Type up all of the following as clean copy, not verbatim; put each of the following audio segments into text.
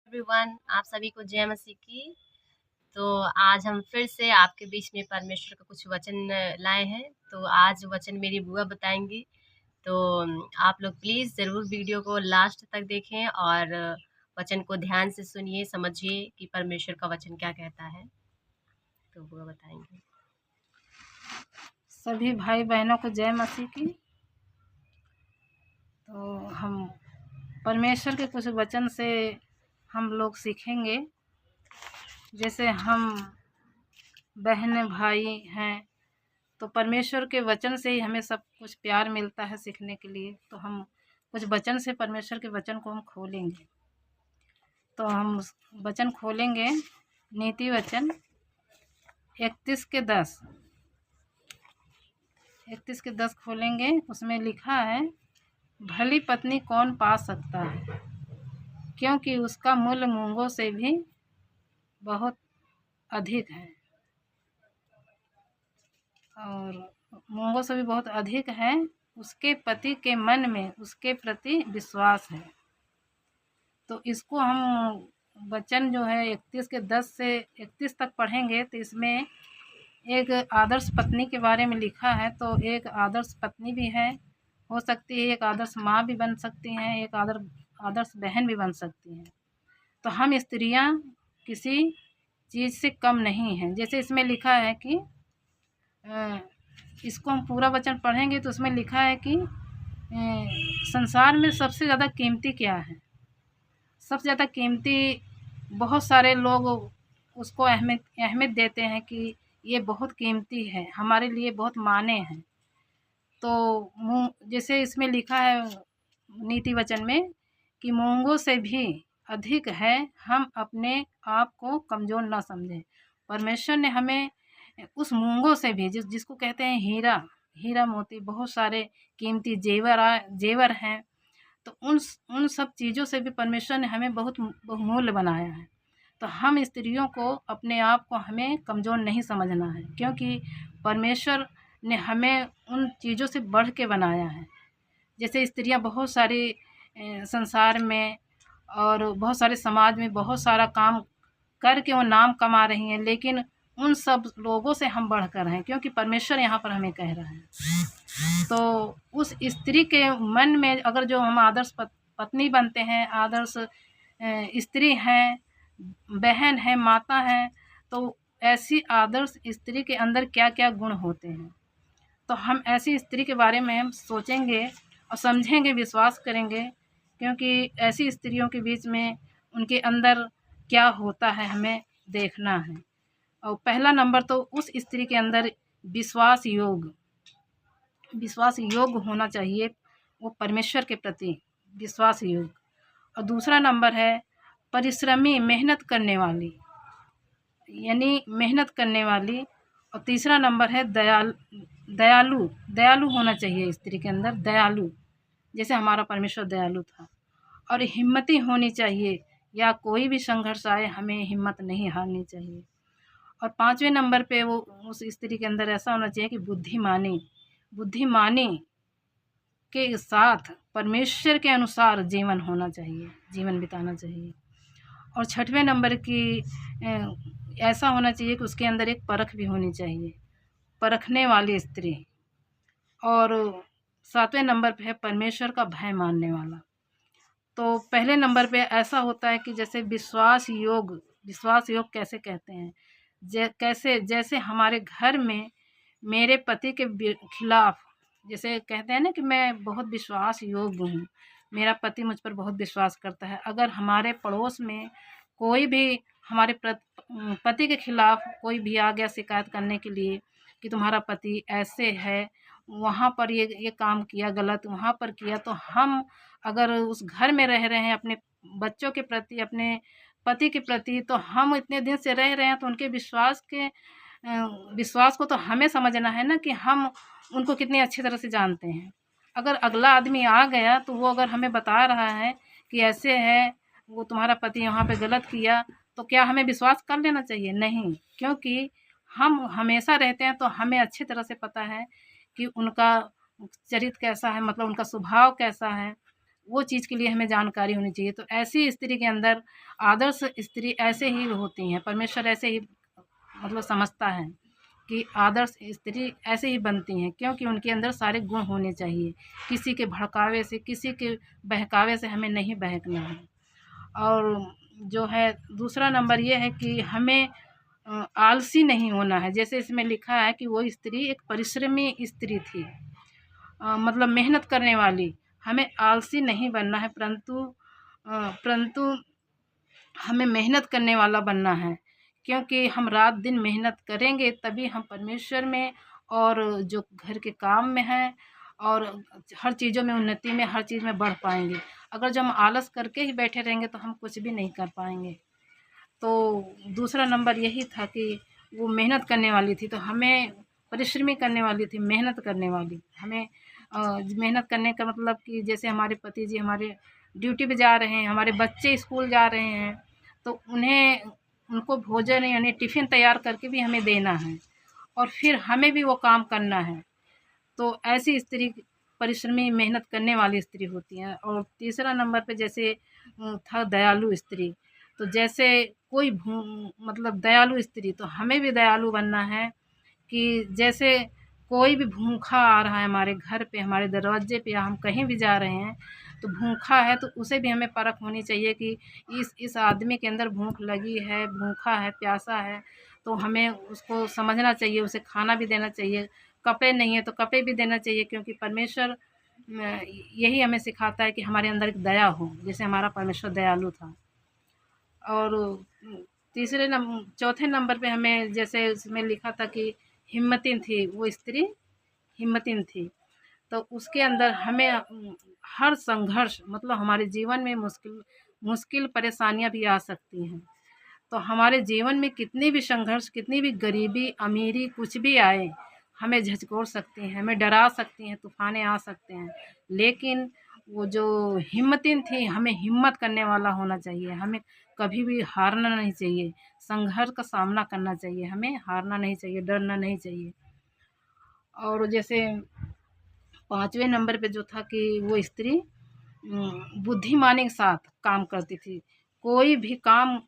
Everyone, आप सभी को जय मसीह की। तो आज हम फिर से आपके बीच में परमेश्वर का कुछ वचन लाए हैं। तो आज वचन मेरी बुआ बताएंगी। तो आप लोग प्लीज़ ज़रूर वीडियो को लास्ट तक देखें और वचन को ध्यान से सुनिए, समझिए कि परमेश्वर का वचन क्या कहता है। तो बुआ बताएंगी। सभी भाई बहनों को जय मसीह की। तो हम परमेश्वर के कुछ वचन से हम लोग सीखेंगे। जैसे हम बहन भाई हैं तो परमेश्वर के वचन से ही हमें सब कुछ प्यार मिलता है सीखने के लिए। तो हम कुछ वचन से परमेश्वर के वचन को हम खोलेंगे। तो हम वचन खोलेंगे नीति वचन 31 के 10 खोलेंगे। उसमें लिखा है, भली पत्नी कौन पा सकता है, क्योंकि उसका मूल्य मूंगों से भी बहुत अधिक है। और मूंगों से भी बहुत अधिक है उसके पति के मन में उसके प्रति विश्वास है। तो इसको हम वचन जो है 31 के 10 से 31 तक पढ़ेंगे। तो इसमें एक आदर्श पत्नी के बारे में लिखा है। तो एक आदर्श पत्नी भी है, हो सकती है एक आदर्श माँ भी बन सकती हैं, एक आदर्श बहन भी बन सकती हैं। तो हम स्त्रियां किसी चीज़ से कम नहीं हैं। जैसे इसमें लिखा है कि इसको हम पूरा वचन पढ़ेंगे तो उसमें लिखा है कि संसार में सबसे ज़्यादा कीमती क्या है। सबसे ज़्यादा कीमती, बहुत सारे लोग उसको अहमियत देते हैं कि ये बहुत कीमती है, हमारे लिए बहुत माने हैं। तो जैसे इसमें लिखा है नीति वचन में कि मूंगों से भी अधिक है, हम अपने आप को कमज़ोर ना समझें। परमेश्वर ने हमें उस मूंगों से भी, जिसको कहते हैं हीरा मोती, बहुत सारे कीमती जेवर हैं। तो उन सब चीज़ों से भी परमेश्वर ने हमें बहुत बहुमूल्य बनाया है। तो हम स्त्रियों को, अपने आप को हमें कमज़ोर नहीं समझना है, क्योंकि परमेश्वर ने हमें उन चीज़ों से बढ़ के बनाया है। जैसे स्त्रियां बहुत सारी संसार में और बहुत सारे समाज में बहुत सारा काम करके वो नाम कमा रही हैं, लेकिन उन सब लोगों से हम बढ़कर हैं, क्योंकि परमेश्वर यहाँ पर हमें कह रहा है। तो उस स्त्री के मन में अगर जो हम आदर्श पत्नी बनते हैं, आदर्श स्त्री हैं, बहन है, माता है, तो ऐसी आदर्श स्त्री के अंदर क्या क्या गुण होते हैं। तो हम ऐसी स्त्री के बारे में हम सोचेंगे और समझेंगे, विश्वास करेंगे, क्योंकि ऐसी स्त्रियों के बीच में उनके अंदर क्या होता है हमें देखना है। और पहला नंबर तो उस स्त्री के अंदर विश्वास योग्य होना चाहिए, वो परमेश्वर के प्रति विश्वास योग्य। और दूसरा नंबर है परिश्रमी, मेहनत करने वाली, यानी मेहनत करने वाली। और तीसरा नंबर है दयालु होना चाहिए स्त्री के अंदर, दयालु, जैसे हमारा परमेश्वर दयालु था। और हिम्मती होनी चाहिए, या कोई भी संघर्ष आए हमें हिम्मत नहीं हारनी चाहिए। और पाँचवें नंबर पे वो उस स्त्री के अंदर ऐसा होना चाहिए कि बुद्धिमानी के साथ परमेश्वर के अनुसार जीवन होना चाहिए, जीवन बिताना चाहिए। और छठवें नंबर की ऐसा होना चाहिए कि उसके अंदर एक परख भी होनी चाहिए, परखने वाली स्त्री। और सातवें नंबर पे है परमेश्वर का भय मानने वाला। तो पहले नंबर पे ऐसा होता है कि जैसे विश्वास योग कैसे कहते हैं, जैसे हमारे घर में मेरे पति के खिलाफ, जैसे कहते हैं ना कि मैं बहुत विश्वास योग्य हूँ, मेरा पति मुझ पर बहुत विश्वास करता है। अगर हमारे पड़ोस में कोई भी हमारे पति के खिलाफ कोई भी आ गया शिकायत करने के लिए कि तुम्हारा पति ऐसे है, वहाँ पर ये काम किया गलत, वहाँ पर किया, तो हम अगर उस घर में रह रहे हैं अपने बच्चों के प्रति, अपने पति के प्रति, तो हम इतने दिन से रह रहे हैं, तो उनके विश्वास को तो हमें समझना है ना कि हम उनको कितनी अच्छी तरह से जानते हैं। अगर अगला आदमी आ गया तो वो अगर हमें बता रहा है कि ऐसे है, वो तुम्हारा पति यहाँ पे गलत किया, तो क्या हमें विश्वास कर लेना चाहिए? नहीं, क्योंकि हम हमेशा रहते हैं तो हमें अच्छी तरह से पता है कि उनका चरित्र कैसा है, मतलब उनका स्वभाव कैसा है। वो चीज़ के लिए हमें जानकारी होनी चाहिए। तो ऐसी स्त्री के अंदर आदर्श स्त्री ऐसे ही होती हैं, परमेश्वर ऐसे ही मतलब समझता है कि आदर्श स्त्री ऐसे ही बनती हैं, क्योंकि उनके अंदर सारे गुण होने चाहिए। किसी के भड़कावे से, किसी के बहकावे से हमें नहीं बहकना है। और जो है दूसरा नंबर ये है कि हमें आलसी नहीं होना है। जैसे इसमें लिखा है कि वो स्त्री एक परिश्रमी स्त्री थी, मतलब मेहनत करने वाली। हमें आलसी नहीं बनना है, परंतु हमें मेहनत करने वाला बनना है, क्योंकि हम रात दिन मेहनत करेंगे तभी हम परमेश्वर में और जो घर के काम में हैं और हर चीज़ों में उन्नति में, हर चीज़ में बढ़ पाएंगे। अगर जो हम आलस करके ही बैठे रहेंगे तो हम कुछ भी नहीं कर पाएंगे। तो दूसरा नंबर यही था कि वो मेहनत करने वाली थी, तो हमें परिश्रमी करने वाली थी, मेहनत करने वाली। हमें मेहनत करने का मतलब कि जैसे हमारे पति जी हमारे ड्यूटी पे जा रहे हैं, हमारे बच्चे स्कूल जा रहे हैं, तो उन्हें उनको भोजन यानी टिफ़िन तैयार करके भी हमें देना है और फिर हमें भी वो काम करना है। तो ऐसी स्त्री परिश्रमी मेहनत करने वाली स्त्री होती है। और तीसरा नंबर पे जैसे था दयालु स्त्री। तो जैसे कोई मतलब दयालु स्त्री, तो हमें भी दयालु बनना है कि जैसे कोई भी भूखा आ रहा है हमारे घर पे, हमारे दरवाजे पे, या हम कहीं भी जा रहे हैं तो भूखा है, तो उसे भी हमें परख होनी चाहिए कि इस आदमी के अंदर भूख लगी है, भूखा है, प्यासा है, तो हमें उसको समझना चाहिए, उसे खाना भी देना चाहिए। कपड़े नहीं है तो कपड़े भी देना चाहिए, क्योंकि परमेश्वर यही हमें सिखाता है कि हमारे अंदर एक दया हो, जैसे हमारा परमेश्वर दयालु था। और चौथे नंबर पे हमें जैसे उसमें लिखा था कि हिम्मतीन थी वो स्त्री, हिम्मतीन थी। तो उसके अंदर हमें हर संघर्ष, मतलब हमारे जीवन में मुश्किल मुश्किल परेशानियां भी आ सकती हैं। तो हमारे जीवन में कितनी भी संघर्ष, कितनी भी गरीबी, अमीरी कुछ भी आए, हमें झकझोर सकती हैं, हमें डरा सकती हैं, तूफ़ानें आ सकते हैं। लेकिन वो जो हिम्मतीन थी, हमें हिम्मत करने वाला होना चाहिए, हमें कभी भी हारना नहीं चाहिए, संघर्ष का सामना करना चाहिए, हमें हारना नहीं चाहिए, डरना नहीं चाहिए। और जैसे 5वें नंबर पे जो था कि वो स्त्री बुद्धिमानी के साथ काम करती थी। कोई भी काम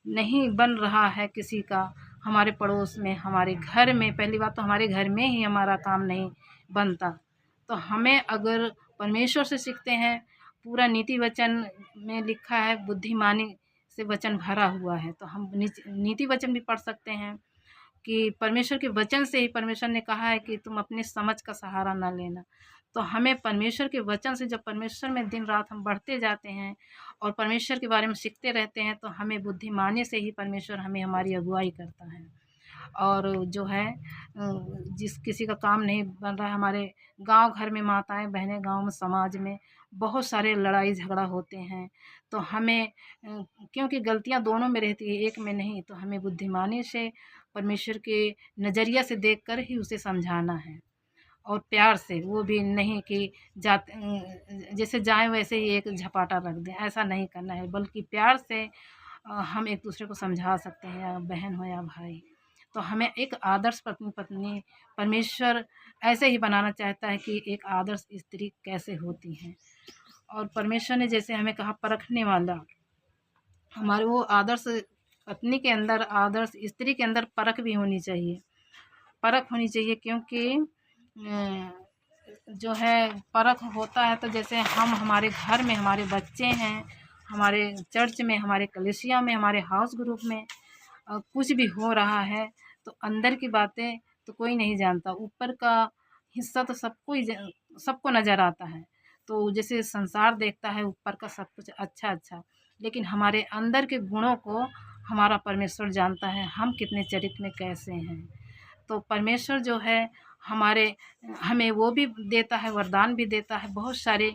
नहीं बन रहा है किसी का, हमारे पड़ोस में, हमारे घर में, पहली बात तो हमारे घर में ही हमारा काम नहीं बनता। तो हमें अगर परमेश्वर से सीखते हैं, पूरा नीति वचन में लिखा है बुद्धिमानी से वचन भरा हुआ है, तो हम नीति वचन भी पढ़ सकते हैं कि परमेश्वर के वचन से ही परमेश्वर ने कहा है कि तुम अपनी समझ का सहारा ना लेना। तो हमें परमेश्वर के वचन से, जब परमेश्वर में दिन रात हम बढ़ते जाते हैं और परमेश्वर के बारे में सीखते रहते हैं, तो हमें बुद्धिमानी से ही परमेश्वर हमें हमारी अगुवाई करता है। और जो है जिस किसी का काम नहीं बन रहा है, हमारे गांव घर में माताएं बहनें, गांव में, समाज में बहुत सारे लड़ाई झगड़ा होते हैं, तो हमें क्योंकि गलतियां दोनों में रहती है, एक में नहीं, तो हमें बुद्धिमानी से परमेश्वर के नज़रिया से देखकर ही उसे समझाना है और प्यार से, वो भी नहीं कि जैसे जाएं वैसे ही एक झपाटा रख दें, ऐसा नहीं करना है, बल्कि प्यार से हम एक दूसरे को समझा सकते हैं, या बहन हो या भाई। तो हमें एक आदर्श पत्नी परमेश्वर ऐसे ही बनाना चाहता है कि एक आदर्श स्त्री कैसे होती हैं। और परमेश्वर ने जैसे हमें कहा परखने वाला, हमारे वो आदर्श पत्नी के अंदर, आदर्श स्त्री के अंदर परख भी होनी चाहिए, परख होनी चाहिए, क्योंकि जो है परख होता है तो जैसे हम हमारे घर में, हमारे बच्चे हैं, हमारे चर्च में, हमारे कलीसिया में, हमारे हाउस ग्रुप में कुछ भी हो रहा है, तो अंदर की बातें तो कोई नहीं जानता, ऊपर का हिस्सा तो सबको नज़र आता है। तो जैसे संसार देखता है ऊपर का सब कुछ अच्छा अच्छा, लेकिन हमारे अंदर के गुणों को हमारा परमेश्वर जानता है, हम कितने चरित्र में कैसे हैं। तो परमेश्वर जो है हमारे हमें वो भी देता है, वरदान भी देता है, बहुत सारे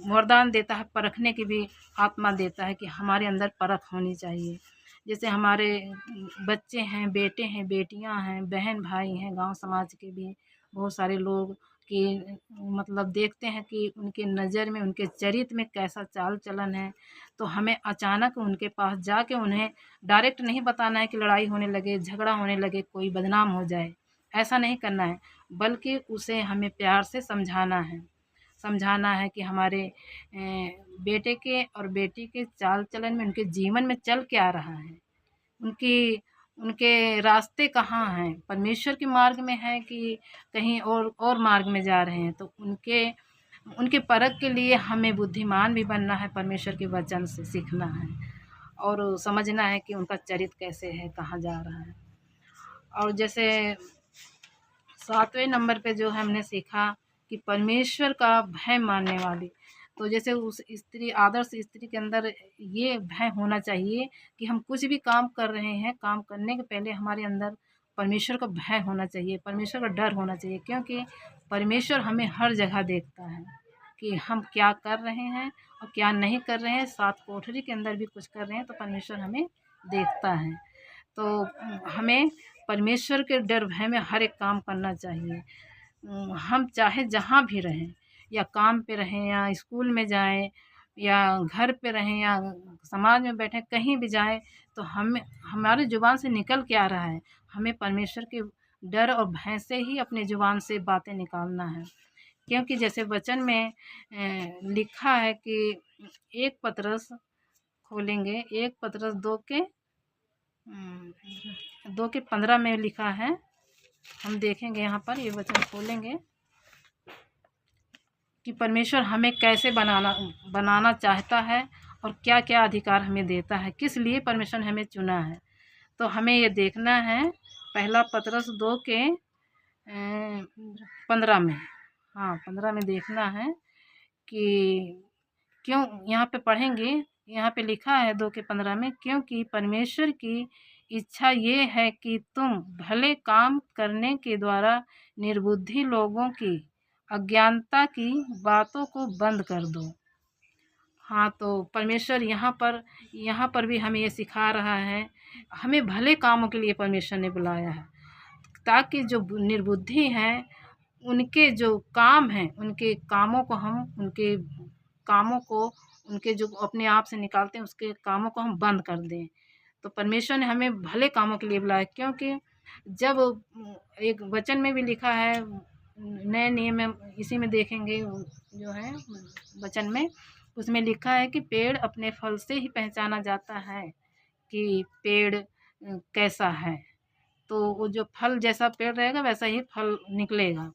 वरदान देता है, परखने की भी आत्मा देता है कि हमारे अंदर परख होनी चाहिए। जैसे हमारे बच्चे हैं, बेटे हैं, बेटियां हैं, बहन भाई हैं, गांव समाज के भी बहुत सारे लोग कि मतलब देखते हैं कि उनके नज़र में, उनके चरित्र में कैसा चाल चलन है, तो हमें अचानक उनके पास जाके उन्हें डायरेक्ट नहीं बताना है कि लड़ाई होने लगे, झगड़ा होने लगे, कोई बदनाम हो जाए, ऐसा नहीं करना है, बल्कि उसे हमें प्यार से समझाना है। समझाना है कि हमारे बेटे के और बेटी के चाल चलन में, उनके जीवन में चल क्या रहा है, उनकी उनके रास्ते कहाँ हैं, परमेश्वर के मार्ग में है कि कहीं और मार्ग में जा रहे हैं। तो उनके उनके परख के लिए हमें बुद्धिमान भी बनना है, परमेश्वर के वचन से सीखना है और समझना है कि उनका चरित्र कैसे है, कहाँ जा रहा है। और जैसे 7वें नंबर पे जो हमने सीखा कि परमेश्वर का भय मानने वाली, तो जैसे उस स्त्री, आदर्श स्त्री के अंदर ये भय होना चाहिए कि हम कुछ भी काम कर रहे हैं, काम करने के पहले हमारे अंदर परमेश्वर का भय होना चाहिए, परमेश्वर का डर होना चाहिए, क्योंकि परमेश्वर हमें हर जगह देखता है कि हम क्या कर रहे हैं और क्या नहीं कर रहे हैं। 7 कोठरी के अंदर भी कुछ कर रहे हैं तो परमेश्वर हमें देखता है। तो हमें परमेश्वर के डर भय में हर एक काम करना चाहिए। हम चाहे जहाँ भी रहें, या काम पे रहें, या स्कूल में जाएं, या घर पे रहें, या समाज में बैठे, कहीं भी जाएं, तो हमें हमारे ज़ुबान से निकल के आ रहा है, हमें परमेश्वर के डर और भय से ही अपने ज़ुबान से बातें निकालना है। क्योंकि जैसे वचन में लिखा है कि 1 पतरस खोलेंगे, 1 पतरस 2 के 15 में लिखा है। हम देखेंगे यहाँ पर, ये वचन खोलेंगे कि परमेश्वर हमें कैसे बनाना चाहता है और क्या क्या अधिकार हमें देता है, किस लिए परमेश्वर ने हमें चुना है। तो हमें ये देखना है, पहला पतरस 2 के 15 में, हाँ 15 में देखना है कि क्यों, यहाँ पे पढ़ेंगे, यहाँ पे लिखा है 2 के 15 में, क्योंकि परमेश्वर की इच्छा ये है कि तुम भले काम करने के द्वारा निर्बुद्धि लोगों की अज्ञानता की बातों को बंद कर दो। हाँ, तो परमेश्वर यहाँ पर भी हमें ये सिखा रहा है, हमें भले कामों के लिए परमेश्वर ने बुलाया है, ताकि जो निर्बुद्धि हैं उनके जो काम हैं, उनके कामों को हम उनके जो अपने आप से निकालते हैं, उसके कामों को हम बंद कर दें। तो परमेश्वर ने हमें भले कामों के लिए बुलाया, क्योंकि जब एक वचन में भी लिखा है, नए नियम में इसी में देखेंगे जो है वचन में, उसमें लिखा है कि पेड़ अपने फल से ही पहचाना जाता है कि पेड़ कैसा है। तो वो जो फल, जैसा पेड़ रहेगा वैसा ही फल निकलेगा।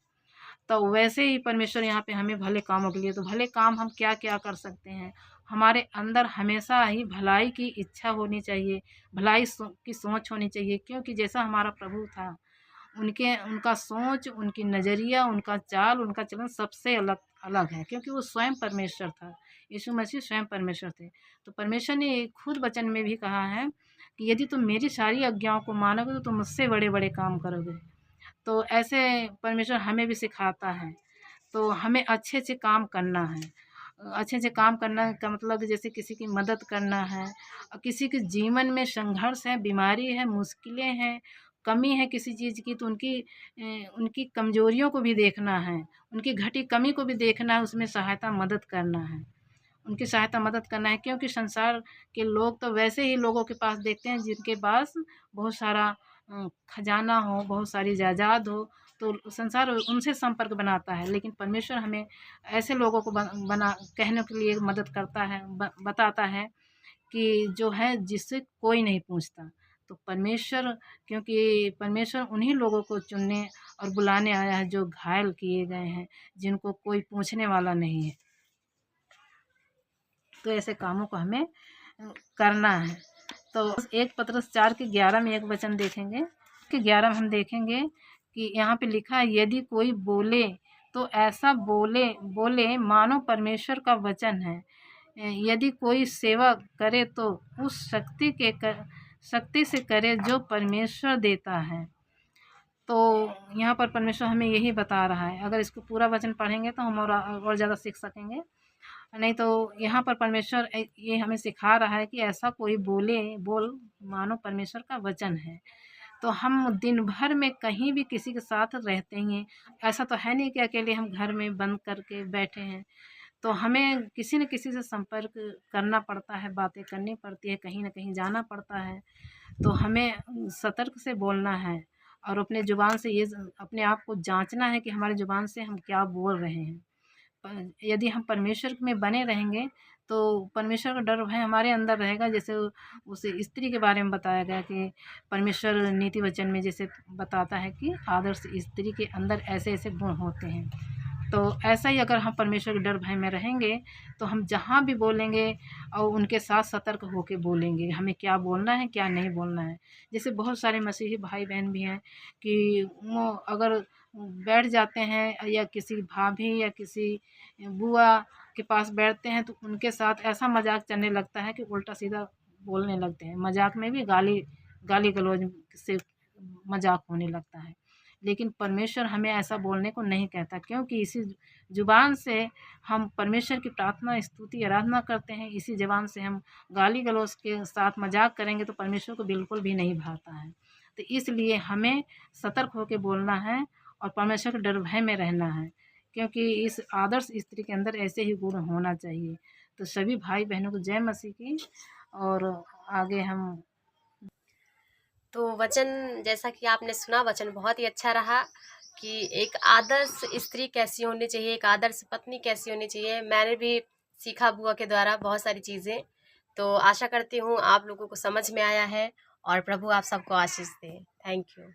तो वैसे ही परमेश्वर यहाँ पे हमें भले कामों के लिए, तो भले काम हम क्या क्या कर सकते हैं, हमारे अंदर हमेशा ही भलाई की इच्छा होनी चाहिए, भलाई की सोच होनी चाहिए, क्योंकि जैसा हमारा प्रभु था, उनका सोच, उनकी नज़रिया, उनका चाल, उनका चलन सबसे अलग अलग है, क्योंकि वो स्वयं परमेश्वर था। यीशु मसीह स्वयं परमेश्वर थे। तो परमेश्वर ने खुद वचन में भी कहा है कि यदि तुम मेरी सारी आज्ञाओं को मानोगे तो तुम मुझसे बड़े बड़े काम करोगे। तो ऐसे परमेश्वर हमें भी सिखाता है। तो हमें अच्छे अच्छे काम करना है। अच्छे अच्छे काम करना का मतलब जैसे किसी की मदद करना है, और किसी के जीवन में संघर्ष है, बीमारी है, मुश्किलें हैं, कमी है किसी चीज़ की, तो उनकी कमज़ोरियों को भी देखना है, उनकी घटी कमी को भी देखना है, उसमें सहायता मदद करना है, उनकी सहायता मदद करना है। क्योंकि संसार के लोग तो वैसे ही लोगों के पास देखते हैं जिनके पास बहुत सारा खजाना हो, बहुत सारी जायदाद हो, तो संसार उनसे संपर्क बनाता है। लेकिन परमेश्वर हमें ऐसे लोगों को बना कहने के लिए मदद करता है, बताता है कि जो है जिससे कोई नहीं पूछता। तो परमेश्वर, क्योंकि परमेश्वर उन्हीं लोगों को चुनने और बुलाने आया है जो घायल किए गए हैं, जिनको कोई पूछने वाला नहीं है। तो ऐसे कामों को हमें करना है। तो 1 पतरस 4 के 11 में एक वचन देखेंगे कि 11 में हम देखेंगे कि यहाँ पे लिखा है, यदि कोई बोले तो ऐसा बोले मानो परमेश्वर का वचन है। यदि कोई सेवा करे तो उस शक्ति से करे जो परमेश्वर देता है। तो यहाँ पर परमेश्वर हमें यही बता रहा है। अगर इसको पूरा वचन पढ़ेंगे तो हम और ज़्यादा सीख सकेंगे। नहीं तो यहाँ पर परमेश्वर ये हमें सिखा रहा है कि ऐसा कोई बोल मानो परमेश्वर का वचन है। तो हम दिन भर में कहीं भी किसी के साथ रहते ही हैं। ऐसा तो है नहीं कि अकेले हम घर में बंद करके बैठे हैं। तो हमें किसी न किसी से संपर्क करना पड़ता है, बातें करनी पड़ती है, कहीं न कहीं जाना पड़ता है। तो हमें सतर्क से बोलना है और अपने ज़ुबान से ये अपने आप को जाँचना है कि हमारी ज़ुबान से हम क्या बोल रहे हैं। यदि हम परमेश्वर में बने रहेंगे तो परमेश्वर का डर भय हमारे अंदर रहेगा। जैसे उस स्त्री के बारे में बताया गया कि परमेश्वर नीति वचन में जैसे बताता है कि आदर्श स्त्री के अंदर ऐसे ऐसे गुण होते हैं। तो ऐसा ही अगर हम परमेश्वर के डर भय में रहेंगे तो हम जहाँ भी बोलेंगे और उनके साथ सतर्क होकर बोलेंगे, हमें क्या बोलना है क्या नहीं बोलना है। जैसे बहुत सारे मसीही भाई बहन भी हैं कि वो अगर बैठ जाते हैं या किसी भाभी या किसी बुआ के पास बैठते हैं तो उनके साथ ऐसा मजाक चलने लगता है कि उल्टा सीधा बोलने लगते हैं। मजाक में भी गाली गाली गलौज से मजाक होने लगता है। लेकिन परमेश्वर हमें ऐसा बोलने को नहीं कहता, क्योंकि इसी ज़ुबान से हम परमेश्वर की प्रार्थना स्तुति आराधना करते हैं। इसी ज़ुबान से हम गाली गलौज के साथ मजाक करेंगे तो परमेश्वर को बिल्कुल भी नहीं भाता है। तो इसलिए हमें सतर्क होकर बोलना है और परमेश्वर के डर भय में रहना है, क्योंकि इस आदर्श स्त्री के अंदर ऐसे ही गुण होना चाहिए। तो सभी भाई बहनों को जय मसीह की। और आगे हम तो वचन जैसा कि आपने सुना, वचन बहुत ही अच्छा रहा कि एक आदर्श स्त्री कैसी होनी चाहिए, एक आदर्श पत्नी कैसी होनी चाहिए। मैंने भी सीखा बुआ के द्वारा बहुत सारी चीज़ें। तो आशा करती हूँ आप लोगों को समझ में आया है और प्रभु आप सबको आशीष दे। Thank you.